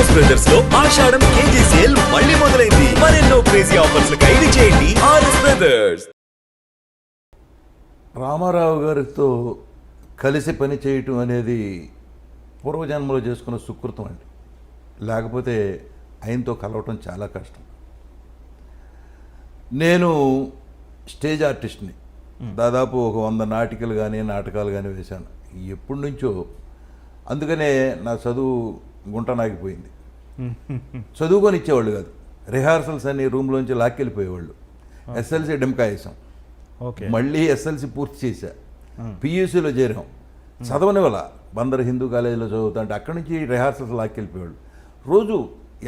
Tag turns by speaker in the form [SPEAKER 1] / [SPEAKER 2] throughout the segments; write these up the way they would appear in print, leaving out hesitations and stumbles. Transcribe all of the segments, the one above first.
[SPEAKER 1] RS brothers లో ఆషాఢం KG sale మళ్ళీ మొదలైంది. మరెన్నో క్రేజీ ఆఫర్స్ ఖైదు చేయండి ఆర్ఎస్ బ్రదర్స్.
[SPEAKER 2] రామారావు గారితో కలిసి పని చేయటం అనేది పూర్వజన్మలో చేసుకున్న సుకృతం అండి. లేకపోతే ఆయనతో కలవటం చాలా కష్టం. నేను స్టేజ్ ఆర్టిస్ట్ని. దాదాపు ఒక 100 నాటికలు కానీ నాటకాలు కానీ వేశాను ఎప్పటి నుంచో. అందుకనే నా చదువు గుంటనాగిపోయింది. చదువుకొని ఇచ్చేవాళ్ళు కాదు. రిహార్సల్స్ అన్ని రూమ్లోంచి లాక్కెళ్ళిపోయేవాళ్ళు. ఎస్ఎల్సీ డెమ్కా వేసాం, మళ్ళీ ఎస్ఎల్సీ పూర్తి చేశా, పియూసీలో చేరాం. చదవని వల్ల బందర్ హిందూ కాలేజీలో చదువుతుంటే అక్కడి నుంచి రిహార్సల్స్ లాక్కెళ్ళిపోయేవాళ్ళు. రోజు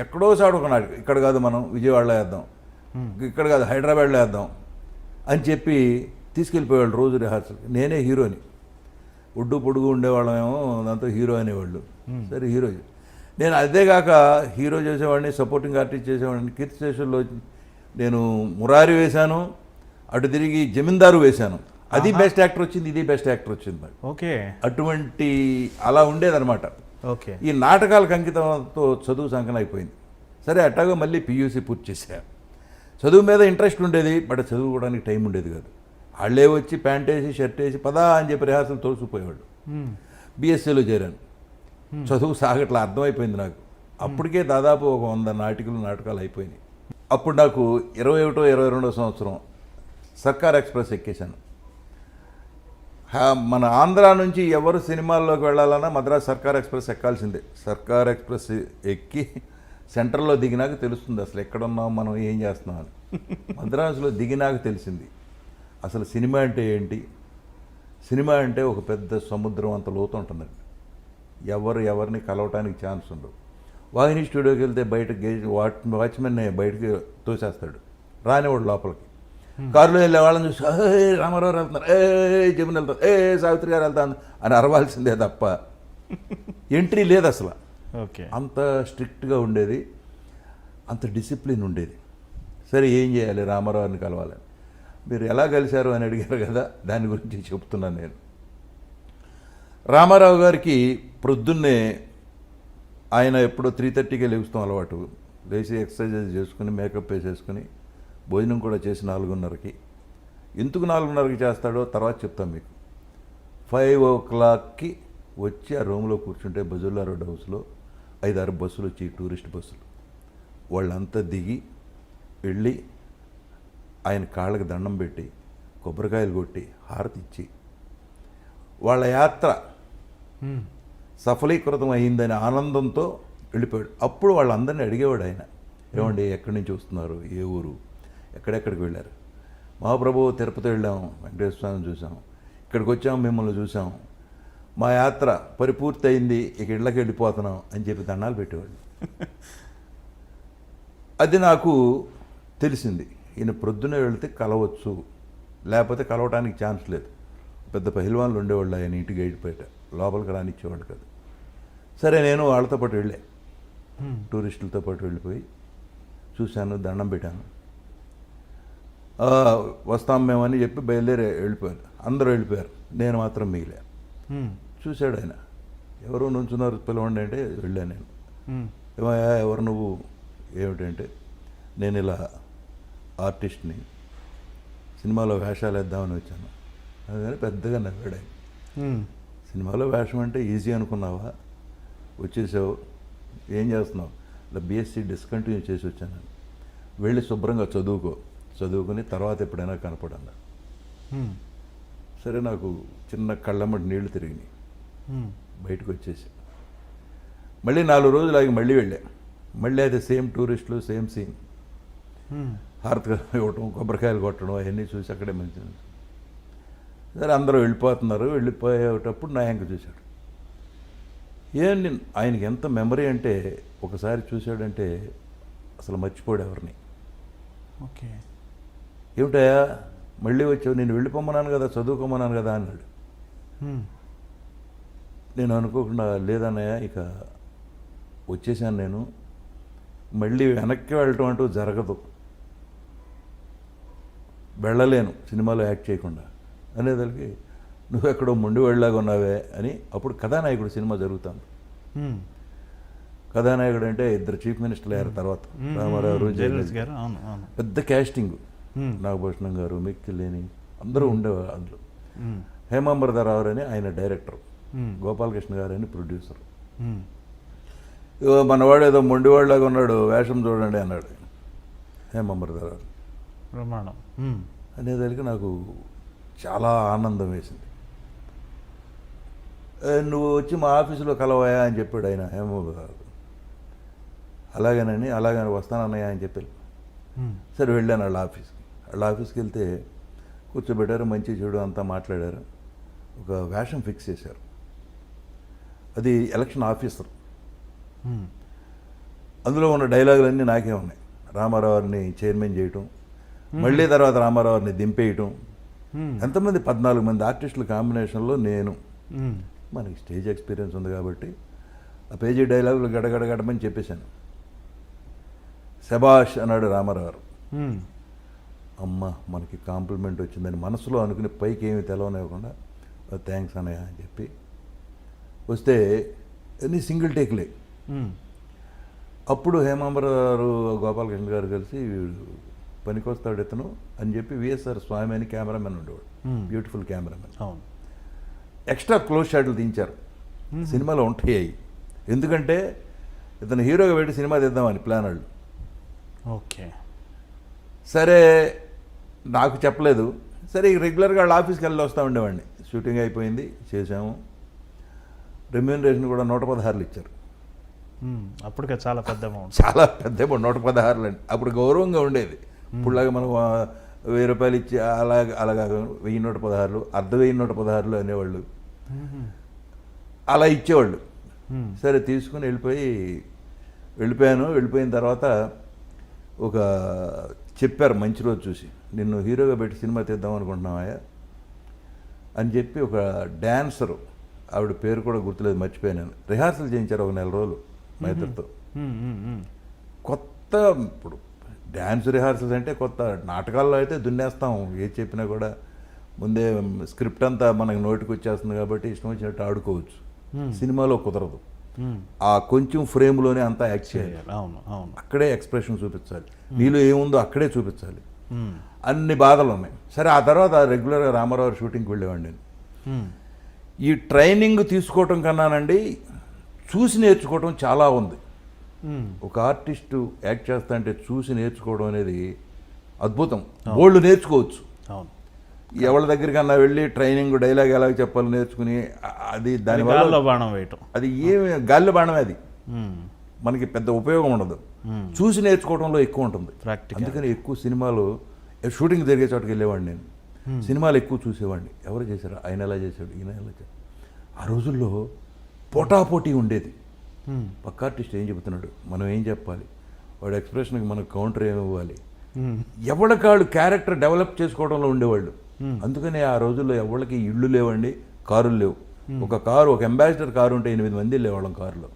[SPEAKER 2] ఎక్కడో సాడు ఒక నాటకం, ఇక్కడ కాదు మనం విజయవాడలో వేద్దాం, ఇక్కడ కాదు హైదరాబాద్లో వేద్దాం అని చెప్పి తీసుకెళ్ళిపోయేవాళ్ళు రోజు రిహార్సల్. నేనే హీరోని. ఒడ్డు పొడుగు ఉండేవాళ్ళమేమో, దాంతో హీరో అనేవాళ్ళు. సరే హీరో. నేను అదేగాక హీరో చేసేవాడిని, సపోర్టింగ్ ఆర్టిస్ట్ చేసేవాడిని. కీర్తి స్టేషన్లో నేను మురారి వేశాను, అటు తిరిగి జమీందారు వేశాను. అది బెస్ట్ యాక్టర్ వచ్చింది, ఇది బెస్ట్ యాక్టర్ వచ్చింది నాకు.
[SPEAKER 3] ఓకే,
[SPEAKER 2] అటువంటి అలా ఉండేదన్నమాట.
[SPEAKER 3] ఓకే.
[SPEAKER 2] ఈ నాటకాలకు అంకితంతో చదువు సంకన అయిపోయింది. సరే అట్టాగా మళ్ళీ పియూసీ పూర్తి చేశా. చదువు మీద ఇంట్రెస్ట్ ఉండేది, బట్ చదువుకోవడానికి టైం ఉండేది కాదు. వాళ్ళే వచ్చి ప్యాంట్ వేసి షర్ట్ వేసి పదా అని చెప్పి రిహార్సల్ తోసిపోయేవాళ్ళు. బీఎస్సీలో చేరాను. చదువు సాగట్లా అర్థమైపోయింది నాకు. అప్పటికే దాదాపు ఒక 100 నాటకాలు అయిపోయినాయి. అప్పుడు నాకు 21, 22 సంవత్సరం సర్కార్ ఎక్స్ప్రెస్ ఎక్కేశాను. మన ఆంధ్ర నుంచి ఎవరు సినిమాల్లోకి వెళ్ళాలన్నా మద్రాసు సర్కార్ ఎక్స్ప్రెస్ ఎక్కాల్సిందే. సర్కార్ ఎక్స్ప్రెస్ ఎక్కి సెంటర్లో దిగినాక తెలుస్తుంది అసలు ఎక్కడున్నాం, మనం ఏం చేస్తున్నాం అని. మద్రాసులో దిగినాక తెలిసింది అసలు సినిమా అంటే ఏంటి. సినిమా అంటే ఒక పెద్ద సముద్రం అంత లోతు ఉంటుందండి. ఎవరిని కలవటానికి ఛాన్స్ ఉండవు. వాహిని స్టూడియోకి వెళ్తే బయట వాచ్మెన్ బయటకి తోసేస్తాడు, రానివాడు లోపలికి. కారులో వెళ్ళే వాళ్ళని చూసి రామారావు వెళ్తున్నారు, జమిన్ వెళ్తారు, సావిత్రి గారు వెళ్తాను అని అరవాల్సిందే తప్ప ఎంట్రీ లేదు అసలు.
[SPEAKER 3] ఓకే,
[SPEAKER 2] అంత స్ట్రిక్ట్గా ఉండేది, అంత డిసిప్లిన్ ఉండేది. సరే ఏం చేయాలి, రామారావుని కలవాలి. మీరు ఎలా కలిశారు అని అడిగారు కదా, దాని గురించి చెప్తున్నాను నేను. రామారావు గారికి ప్రొద్దున్నే ఆయన ఎప్పుడో 3:30కే లేస్తాం అలవాటు. లేచి ఎక్సర్సైజ్ చేసుకుని మేకప్ వేసేసుకుని భోజనం కూడా చేసి 4:30కి. ఎందుకు 4:30కి చేస్తాడో తర్వాత చెప్తాం మీకు. 5 o'clockకి వచ్చి ఆ రూమ్లో కూర్చుంటే బజుల్లా రోడ్ హౌస్లో 5-6 బస్సులు వచ్చి, టూరిస్ట్ బస్సులు. వాళ్ళంతా దిగి వెళ్ళి ఆయన కాళ్ళకి దండం పెట్టి కొబ్బరికాయలు కొట్టి హారతి ఇచ్చి వాళ్ళ యాత్ర సఫలీకృతం అయిందనే ఆనందంతో వెళ్ళిపోయాడు. అప్పుడు వాళ్ళందరినీ అడిగేవాడు ఆయన, ఏమండి ఎక్కడి నుంచి వస్తున్నారు, ఏ ఊరు, ఎక్కడెక్కడికి వెళ్ళారు. మహాప్రభు తిరుపతి వెళ్ళాము, వెంకటేశ్వర స్వామిని చూసాం, ఇక్కడికి వచ్చాము, మిమ్మల్ని చూసాం, మా యాత్ర పరిపూర్తి అయింది, ఇక ఇళ్ళకి వెళ్ళిపోతున్నాం అని చెప్పి దండాలు పెట్టేవాళ్ళు. అది నాకు తెలిసింది, ఈయన ప్రొద్దునే వెళితే కలవచ్చు, లేకపోతే కలవటానికి ఛాన్స్ లేదు. పెద్ద పహిల్వాన్లు ఉండేవాళ్ళు ఆయన ఇంటికి వెళ్ళిపోయేట, లోపలికి రానిచ్చేవాళ్ళు కాదు. సరే నేను వాళ్ళతో పాటు వెళ్ళా, టూరిస్టులతో పాటు వెళ్ళిపోయి చూశాను, దండం పెట్టాను. వస్తాం మేమని చెప్పి బయలుదేరి వెళ్ళిపోయారు. అందరూ వెళ్ళిపోయారు, నేను మాత్రం మిగిలా. చూశాడు ఆయన, ఎవరు నుంచున్నారు పిలవండి అంటే వెళ్ళాను నేను. ఏమయ్యా ఎవరు నువ్వు, ఏమిటంటే నేను ఇలా ఆర్టిస్ట్ని, సినిమాలో వేషాలు వేద్దామని వచ్చాను. అందుకని పెద్దగా నవ్వాడు ఆయన. సినిమాలో వేషం అంటే ఈజీ అనుకున్నావా, వచ్చేసావు, ఏం చేస్తున్నావు, ఇలా బీఎస్సీ డిస్కంటిన్యూ చేసి వచ్చాను. వెళ్ళి శుభ్రంగా చదువుకుని తర్వాత ఎప్పుడైనా కనపడన్నా. సరే నాకు చిన్న కళ్ళమ్మటి నీళ్లు తిరిగినాయి, బయటకు వచ్చేసి మళ్ళీ 4 రోజులు ఆగి మళ్ళీ వెళ్ళా. మళ్ళీ అయితే సేమ్ టూరిస్టులు, సేమ్ సీన్, హారతి ఇవ్వటం, కొబ్బరికాయలు కొట్టడం అవన్నీ చూసి అక్కడే మంచి. సరే అందరూ వెళ్ళిపోతున్నారు. వెళ్ళిపోయేటప్పుడు నా వెంక చూశాడు. ఆయనకి ఎంత మెమరీ అంటే ఒకసారి చూశాడంటే అసలు మర్చిపోడు ఎవరిని.
[SPEAKER 3] ఓకే,
[SPEAKER 2] ఏమిటయా మళ్ళీ వచ్చావు, నేను వెళ్ళిపోమన్నాను కదా, చదువుకోమన్నాను కదా అన్నాడు. నేను అనుకోకుండా లేదన్నయ్య ఇక వచ్చేసాను, నేను మళ్ళీ వెనక్కి వెళ్ళటం అంటూ జరగదు, వెళ్ళలేను సినిమాలో యాక్ట్ చేయకుండా అనేదానికి, నువ్వు ఎక్కడో మొండి వెళ్ళలాగా ఉన్నావే అని. అప్పుడు కథానాయకుడు సినిమా జరుగుతాను. కథానాయకుడు అంటే ఇద్దరు చీఫ్ మినిస్టర్లు అయ్యారు తర్వాత, రామారావు,
[SPEAKER 3] జయలలిత గారు. అవును అవును.
[SPEAKER 2] పెద్ద క్యాస్టింగ్, నాగభూషణం గారు, మిక్కిలేని అందరూ ఉండేవారు అందులో. హేమాంబరధరావు అని ఆయన డైరెక్టర్, గోపాలకృష్ణ గారు అని ప్రొడ్యూసర్. మనవాడు ఏదో మొండివాళ్ళలాగా ఉన్నాడు, వేషం చూడండి అన్నాడు హేమాంబరధరావు.
[SPEAKER 3] ప్రమాణం
[SPEAKER 2] అనేదానికి నాకు చాలా ఆనందం వేసింది. నువ్వు వచ్చి మా ఆఫీసులో కలవాయా అని చెప్పాడు ఆయన హేమాంబరధరావు. అలాగేనని అలాగని వస్తానన్నయ్యా అని చెప్పి సరే వెళ్ళాను వాళ్ళ ఆఫీస్కి వెళ్తే కూర్చోబెట్టారు, మంచి చెడు అంతా మాట్లాడారు. ఒక వేషం ఫిక్స్ చేశారు, అది ఎలక్షన్ ఆఫీసర్. అందులో ఉన్న డైలాగులన్నీ నాకే ఉన్నాయి. రామారావుని చైర్మన్ చేయటం, మళ్ళీ తర్వాత రామారావుని దింపేయటం. ఎంతమంది 14 మంది ఆర్టిస్టుల కాంబినేషన్లో నేను. మనకి స్టేజ్ ఎక్స్పీరియన్స్ ఉంది కాబట్టి ఆ పేజీ డైలాగులు గడగడగడమని చెప్పేశాను. శబాష్ అన్నాడు రామారావు. అమ్మ మనకి కాంప్లిమెంట్ వచ్చిందని మనసులో అనుకుని పైకి ఏమి తెలవనివ్వకుండా థ్యాంక్స్ అన్నయ్య అని చెప్పి వస్తే అన్ని సింగిల్ టేక్లే. అప్పుడు హేమాంబరరావు, గోపాలకృష్ణ గారు కలిసి పనికొస్తాడు ఇతను అని చెప్పి విఎస్ఆర్ స్వామి అని కెమెరామెన్ ఉండేవాడు, బ్యూటిఫుల్ కెమెరామెన్. ఎక్స్ట్రా క్లోజ్ షాట్లు తీయించారు, సినిమాలో ఉంటాయి అవి. ఎందుకంటే ఇతను హీరోగా పెట్టి సినిమా తీద్దామని ప్లాన్ వాళ్ళు.
[SPEAKER 3] ఓకే
[SPEAKER 2] సరే నాకు చెప్పలేదు. సరే రెగ్యులర్గా వాళ్ళ ఆఫీస్కి వెళ్ళి వస్తూ ఉండేవాడిని. షూటింగ్ అయిపోయింది, చేసాము. రెమ్యూనరేషన్ కూడా 116 ఇచ్చారు.
[SPEAKER 3] అప్పటికే చాలా పెద్ద అమౌంట్,
[SPEAKER 2] చాలా పెద్ద అమౌంట్. 116 అండి. అప్పుడు గౌరవంగా ఉండేది. ఇప్పుడులాగా మనం 1000 రూపాయలు ఇచ్చి అలాగా 1116, 1116 అనేవాళ్ళు, అలా ఇచ్చేవాళ్ళు. సరే తీసుకుని వెళ్ళిపోయాను. వెళ్ళిపోయిన తర్వాత ఒక చెప్పారు మంచి రోజు చూసి, నిన్ను హీరోగా పెట్టి సినిమా తీద్దాం అనుకుంటున్నావా అని చెప్పి ఒక డ్యాన్సరు, ఆవిడ పేరు కూడా గుర్తులేదు, మర్చిపోయాను. రిహార్సల్ చేయించారు 1 నెల రోజులు మా ఇద్దరితో. కొత్త ఇప్పుడు డ్యాన్స్ రిహార్సల్స్ అంటే కొత్త. నాటకాల్లో అయితే దున్నేస్తాం, ఏది చెప్పినా కూడా ముందే స్క్రిప్ట్ అంతా మనకి నోటికి వచ్చేస్తుంది కాబట్టి ఇష్టం వచ్చినట్టు ఆడుకోవచ్చు. సినిమాలో కుదరదు. ఆ కొంచెం ఫ్రేమ్లోనే అంతా యాక్ట్ చేయాలి.
[SPEAKER 3] అవును అవును.
[SPEAKER 2] అక్కడే ఎక్స్ప్రెషన్ చూపించాలి, నీలో ఏముందో అక్కడే చూపించాలి. అన్ని బాధలు ఉన్నాయి. సరే ఆ తర్వాత రెగ్యులర్గా రామారావు షూటింగ్కి వెళ్ళేవాడిని నేను. ఈ ట్రైనింగ్ తీసుకోవటం కన్నానండి చూసి నేర్చుకోవటం చాలా ఉంది. ఒక ఆర్టిస్టు యాక్ట్ చేస్తా అంటే చూసి నేర్చుకోవడం అనేది అద్భుతం. బోల్డ్ నేర్చుకోవచ్చు.
[SPEAKER 3] అవును.
[SPEAKER 2] ఎవరి దగ్గరికన్నా వెళ్ళి ట్రైనింగ్ డైలాగ్ ఎలా చెప్పాలో నేర్చుకుని అది దానివల్ల
[SPEAKER 3] బాణం వేయటం,
[SPEAKER 2] అది ఏమి గాలిలో బాణమే, అది మనకి పెద్ద ఉపయోగం ఉండదు. చూసి నేర్చుకోవడంలో ఎక్కువ ఉంటుంది. అందుకని ఎక్కువ సినిమాలు షూటింగ్ జరిగే చోటుకి వెళ్ళేవాడిని నేను. సినిమాలు ఎక్కువ చూసేవాడిని. ఎవరు చేశారు, ఆయన ఎలా చేశాడు, ఈయన ఎలా చేశాడు. ఆ రోజుల్లో పోటాపోటీ ఉండేది. పక్క ఆర్టిస్ట్ ఏం చెబుతున్నాడు, మనం ఏం చెప్పాలి, వాడు ఎక్స్ప్రెషన్కి మనకు కౌంటర్ ఏమి ఇవ్వాలి, ఎవరికాళ్ళు క్యారెక్టర్ డెవలప్ చేసుకోవడంలో ఉండేవాళ్ళు. అందుకని ఆ రోజుల్లో ఎవరికి ఇళ్ళు లేవండి, కారులు లేవు. ఒక అంబాసిడర్ కారు ఉంటే 8 మంది లేవాళ్ళం కారులో.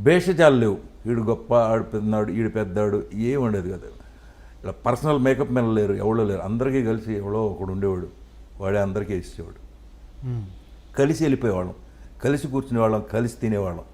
[SPEAKER 2] భేషజాలు లేవు, వీడు గొప్ప, ఆడు పెద్దనాడు, ఈడు పెద్దాడు, ఏం ఉండేది కదా. ఇలా పర్సనల్ మేకప్ మెన్ లేరు, ఎవడో లేరు. అందరికీ కలిసి ఎవడో ఒకడు ఉండేవాడు, వాడే అందరికీ ఇచ్చేవాడు. కలిసి వెళ్ళిపోయేవాళ్ళం, కలిసి కూర్చునేవాళ్ళం, కలిసి తినేవాళ్ళం.